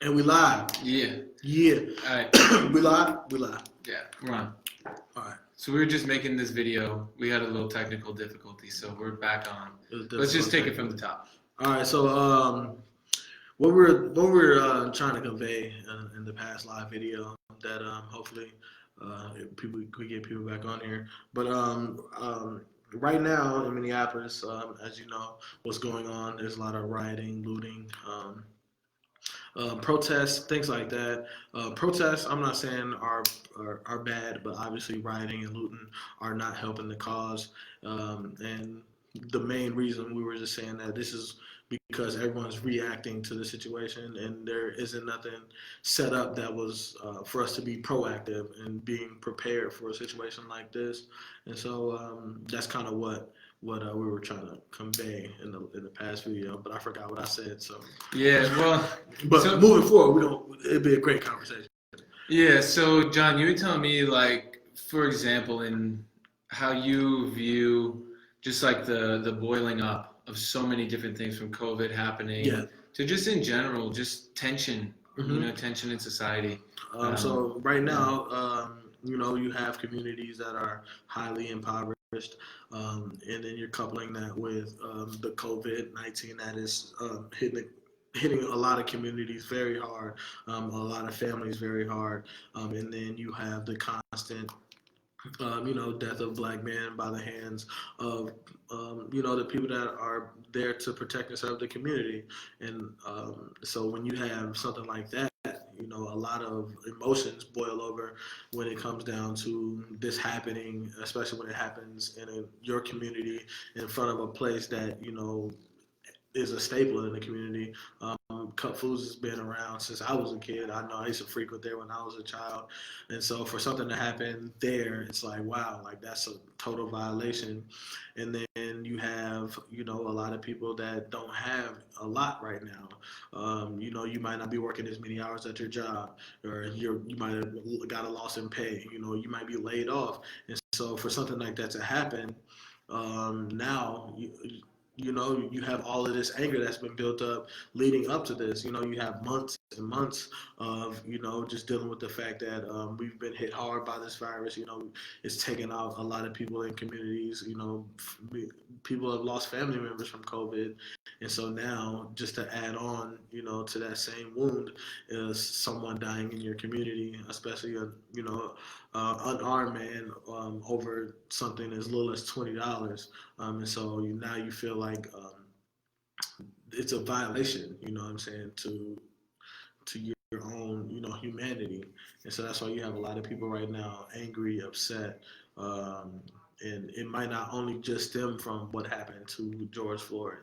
And we live. Yeah. Yeah. All right. We live? We live. Yeah, we're on. All right. So we were just making this video. We had a little technical difficulty, so we're back on. Let's just take it from the top. All right. So what we're trying to convey in the past live video that hopefully we get people back on here. But right now in Minneapolis, as you know, what's going on? There's a lot of rioting, looting. Protests, things like that. Protests, I'm not saying are bad, but obviously rioting and looting are not helping the cause. And the main reason we were just saying that this is because everyone's reacting to the situation, and there isn't nothing set up that was for us to be proactive and being prepared for a situation like this. And so that's kind of what we were trying to convey in the past video, but I forgot what I said. So yeah, well, but moving forward, it'd be a great conversation. Yeah. So John, you were telling me, like, for example, in how you view just like the boiling up of so many different things from COVID happening to just in general, just tension, tension in society. So right now, you have communities that are highly impoverished. And then you're coupling that with the COVID-19 that is hitting a lot of communities very hard, a lot of families very hard, and then you have the constant death of black men by the hands of, the people that are there to protect and serve the community. And so when you have something like that, a lot of emotions boil over when it comes down to this happening, especially when it happens in your community in front of a place that, is a staple in the community. Cup Foods has been around since I was a kid. I know I used to frequent there when I was a child. And so for something to happen there, it's like, wow, like that's a total violation. And then you have, a lot of people that don't have a lot right now. You might not be working as many hours at your job, or you might have got a loss in pay. You might be laid off. And so for something like that to happen, now you have all of this anger that's been built up leading up to this. You have months and months of, just dealing with the fact that we've been hit hard by this virus. It's taken out a lot of people in communities. People have lost family members from COVID. And so now, just to add on, to that same wound is someone dying in your community, especially unarmed man over something as little as $20. And so now you feel like it's a violation, you know what I'm saying, to your own, humanity. And so that's why you have a lot of people right now angry, upset, and it might not only just stem from what happened to George Floyd,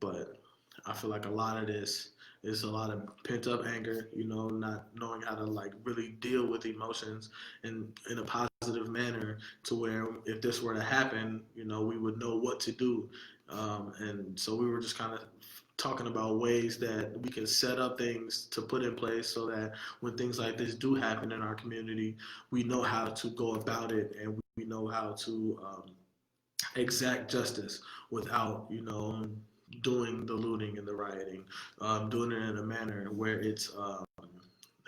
but I feel like a lot of this is a lot of pent up anger, not knowing how to like really deal with emotions in a positive manner to where if this were to happen, we would know what to do. And so we were just kind of talking about ways that we can set up things to put in place so that when things like this do happen in our community, we know how to go about it, and we know how to exact justice without, doing the looting and the rioting, doing it in a manner where it's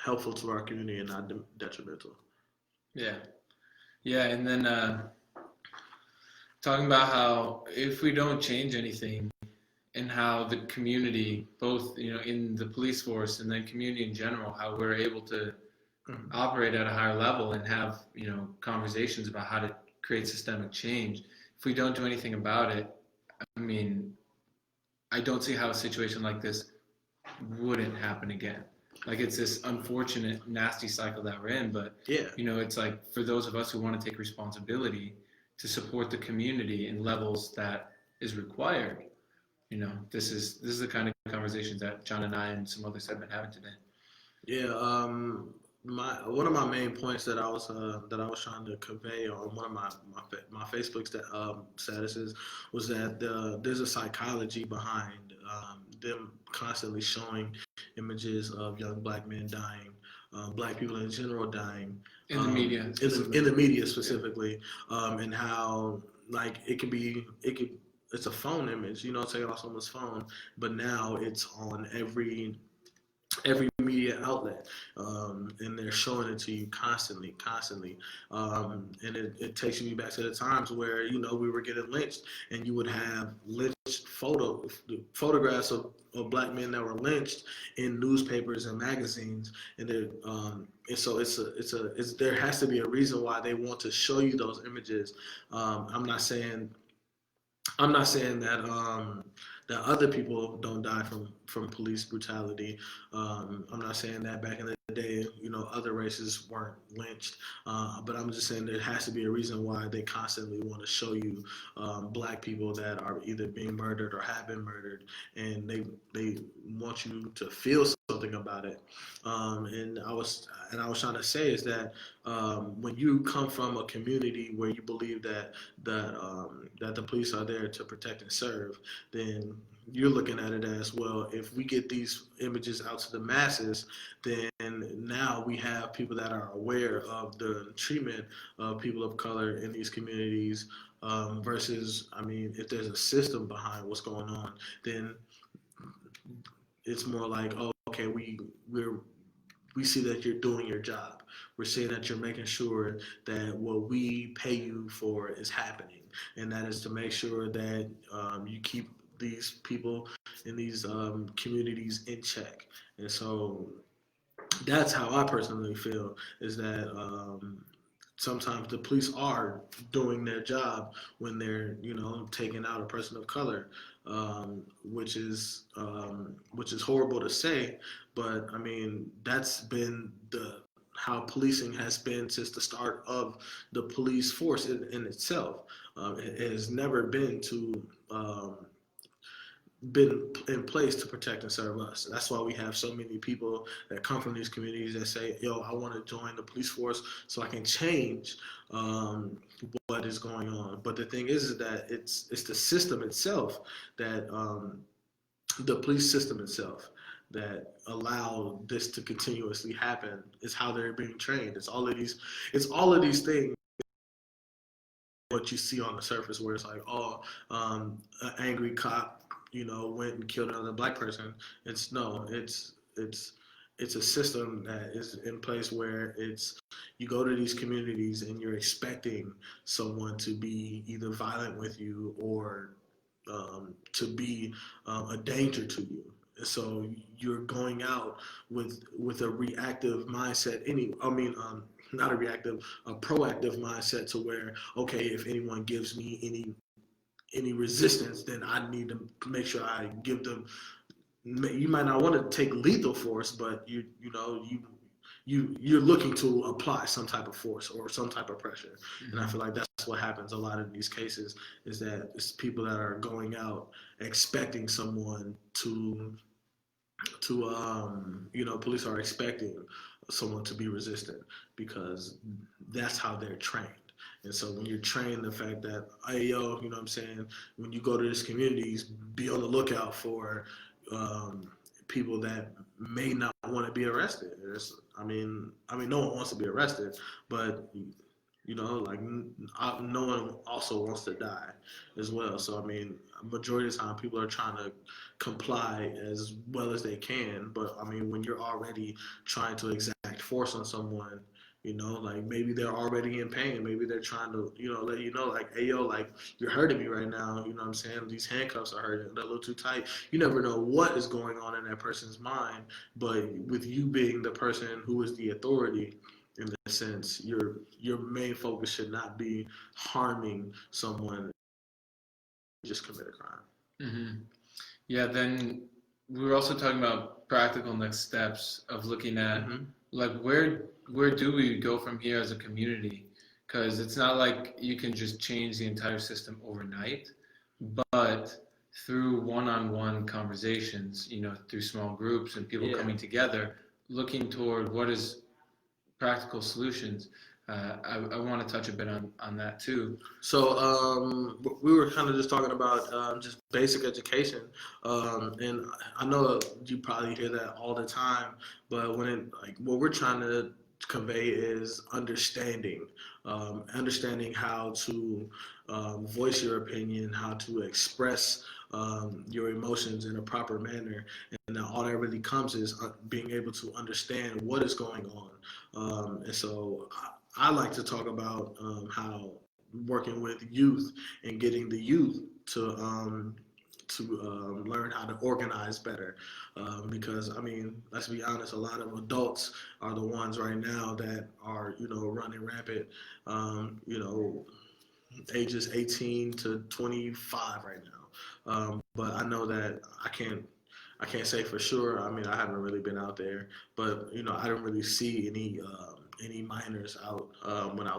helpful to our community and not detrimental. Yeah. Yeah, and then talking about how if we don't change anything and how the community, both, in the police force and then community in general, how we're able to operate at a higher level and have, conversations about how to create systemic change. If we don't do anything about it, I mean, I don't see how a situation like this wouldn't happen again. Like, it's this unfortunate, nasty cycle that we're in, but it's like for those of us who want to take responsibility to support the community in levels that is required, this is the kind of conversations that John and I and some others have been having today. Yeah, one of my main points that I was trying to convey on one of my Facebook statuses was that there's a psychology behind them constantly showing images of young black men dying, black people in general dying in the media, in the media specifically, and how like it's a phone image, taken off someone's phone, but now it's on every every media outlet, and they're showing it to you constantly, and it takes me back to the times where we were getting lynched, and you would have lynched photographs of black men that were lynched in newspapers and magazines, and so there has to be a reason why they want to show you those images. I'm not saying that other people don't die from police brutality. I'm not saying that back in the day, other races weren't lynched. But I'm just saying there has to be a reason why they constantly want to show you black people that are either being murdered or have been murdered, and they want you to feel something about it. And I was trying to say is that when you come from a community where you believe that the police are there to protect and serve, then you're looking at it as, well, if we get these images out to the masses, then now we have people that are aware of the treatment of people of color in these communities, versus, I mean, if there's a system behind what's going on, then it's more like, oh, okay, we see that you're doing your job. We're seeing that you're making sure that what we pay you for is happening, and that is to make sure that you keep these people in these communities in check. And so that's how I personally feel, is that sometimes the police are doing their job when they're taking out a person of color, which is horrible to say, but I mean that's been the how policing has been since the start of the police force in itself. It has never been in place to protect and serve us. That's why we have so many people that come from these communities that say, "Yo, I want to join the police force so I can change what is going on." But the thing is that it's the system itself that the police system itself that allow this to continuously happen. Is how they're being trained. It's all of these things. What you see on the surface, where it's like, oh, an angry cop, went and killed another black person. It's no, it's a system that is in place where it's you go to these communities and you're expecting someone to be either violent with you or to be a danger to you. So you're going out with a reactive mindset. Not a reactive, a proactive mindset to where, okay, if anyone gives me any resistance, then I need to make sure I give them. You might not want to take lethal force, but you're looking to apply some type of force or some type of pressure. Mm-hmm. And I feel like that's what happens a lot in these cases, is that it's people that are going out expecting someone police are expecting someone to be resistant because that's how they're trained. And so when you're trained, the fact that, hey, yo, you know what I'm saying, when you go to these communities, be on the lookout for people that may not want to be arrested. No one wants to be arrested, but like no one also wants to die as well. So I mean, majority of the time people are trying to comply as well as they can, but I mean, when you're already trying to exact force on someone, like maybe they're already in pain, maybe they're trying to let you know, like, hey, yo, like, you're hurting me right now, you know what I'm saying, these handcuffs are hurting, they're a little too tight. You never know what is going on in that person's mind, but with you being the person who is the authority, in a sense, your main focus should not be harming someone who just commit a crime. Mm-hmm. Yeah, then we were also talking about practical next steps of looking at, mm-hmm. like, where do we go from here as a community? Because it's not like you can just change the entire system overnight, but through one-on-one conversations, through small groups and people coming together, looking toward what is practical solutions. I want to touch a bit on that too. So we were kind of just talking about just basic education, and I know you probably hear that all the time, but what we're trying to convey is understanding how to voice your opinion, how to express your emotions in a proper manner, and then all that really comes is being able to understand what is going on. And so I like to talk about how working with youth and getting the youth to learn how to organize better. Because I mean, let's be honest, a lot of adults are the ones right now that are running rampant. You know, ages 18 to 25 right now. But I know that I can't say for sure. I mean, I haven't really been out there, but I didn't really see any minors out when I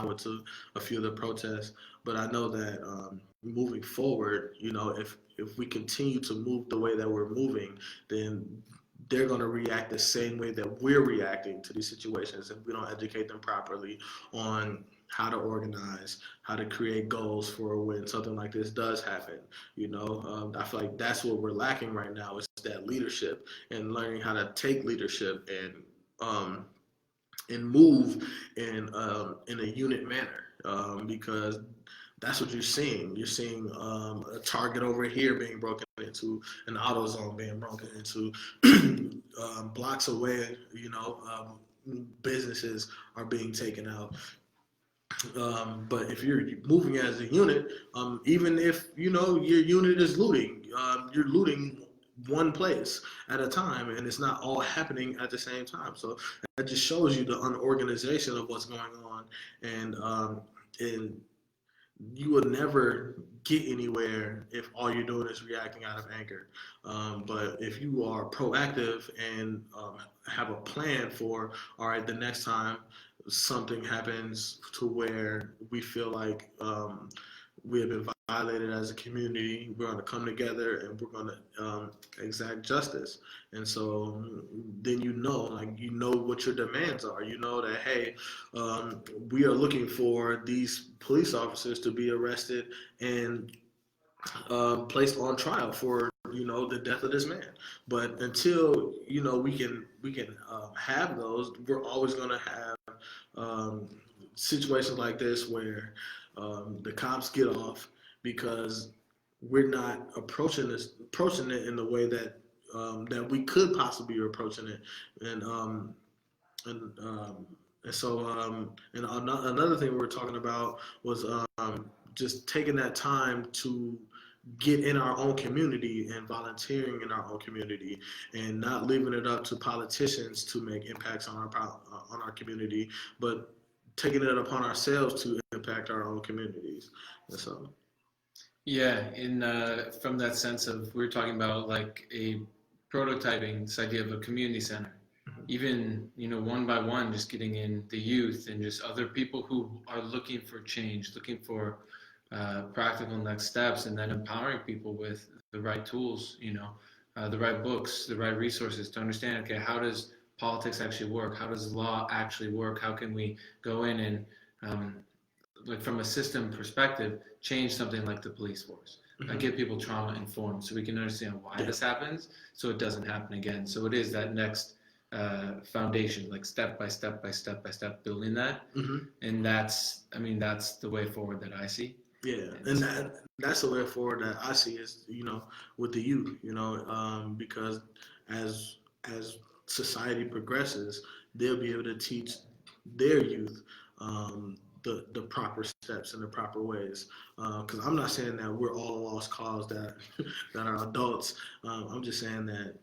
went to a few of the protests. But I know that moving forward, if we continue to move the way that we're moving, then they're going to react the same way that we're reacting to these situations if we don't educate them properly on how to organize, how to create goals for when something like this does happen. I feel like that's what we're lacking right now is that leadership and learning how to take leadership and move in a unit manner because that's what you're seeing. You're seeing a Target over here being broken into, an AutoZone being broken into, blocks away. Businesses are being taken out. But if you're moving as a unit, even if your unit is looting, you're looting one place at a time, and it's not all happening at the same time. So that just shows you the unorganization of what's going on, and you will never get anywhere if all you're doing is reacting out of anger. But if you are proactive and have a plan for, all right, the next time something happens to where we feel like we have been violated as a community, we're going to come together and we're going to exact justice. And so then what your demands are. You know that, hey, we are looking for these police officers to be arrested and placed on trial for the death of this man. But until we can have those, we're always going to have um, situations like this where the cops get off because we're not approaching it in the way that we could possibly be approaching it, and and and so and another thing we were talking about was just taking that time to get in our own community and volunteering in our own community and not leaving it up to politicians to make impacts on our community, but taking it upon ourselves to impact our own communities. And so, Yeah, in from that sense of we're talking about like a prototyping this idea of a community center, even one by one, just getting in the youth and just other people who are looking for change, looking for practical next steps, and then empowering people with the right tools, the right books, the right resources to understand, okay, how does politics actually work? How does law actually work? How can we go in and like from a system perspective, change something like the police force. Get people trauma informed so we can understand why this happens so it doesn't happen again. So it is that next foundation, like step by step by step by step, building that. And that's the way forward that I see. Yeah, and that's the way forward that I see is with the youth, because as society progresses, they'll be able to teach their youth the proper steps and the proper ways. Because I'm not saying that we're all a lost cause that that are adults. I'm just saying that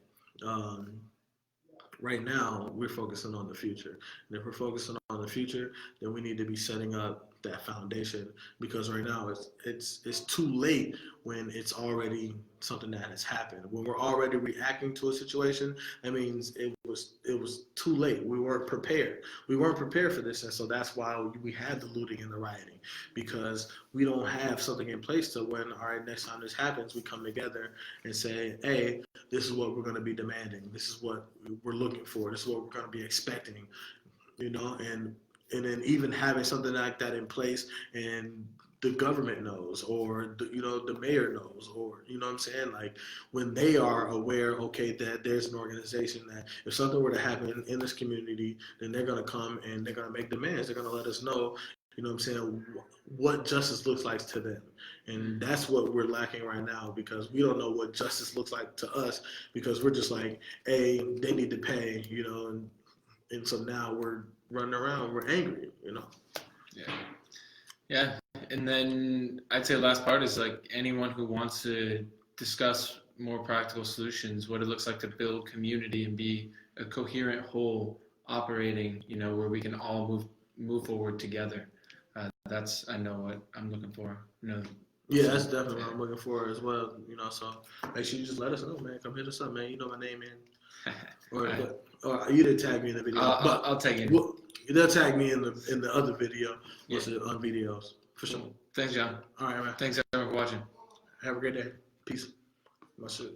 right now we're focusing on the future. And if we're focusing on the future, then we need to be setting up that foundation because right now it's too late when it's already something that has happened. When we're already reacting to a situation, that means it was too late. We weren't prepared. We weren't prepared for this, and so that's why we had the looting and the rioting because we don't have something in place to when all right, next time this happens, we come together and say, hey, this is what we're going to be demanding. This is what we're looking for. This is what we're going to be expecting. And then even having something like that in place and the government knows or the mayor knows or what I'm saying, like when they are aware, okay, that there's an organization that if something were to happen in this community, then they're going to come and they're going to make demands. They're going to let us know You know what I'm saying? What justice looks like to them. And that's what we're lacking right now because we don't know what justice looks like to us because we're just like, hey, they need to pay, and so now we're running around, we're angry, Yeah. Yeah. And then I'd say the last part is like anyone who wants to discuss more practical solutions, what it looks like to build community and be a coherent whole operating, where we can all move forward together. That's I know what I'm looking for. Yeah, that's definitely what I'm looking for as well. So make sure you just let us know, man. Come hit us up, man. You know my name, man. Or you didn't tag me in the video, but I'll tag you. They'll tag me in the other video, on videos for sure. Thanks, John. All right, man. Thanks everyone for watching. Have a great day. Peace. My shit.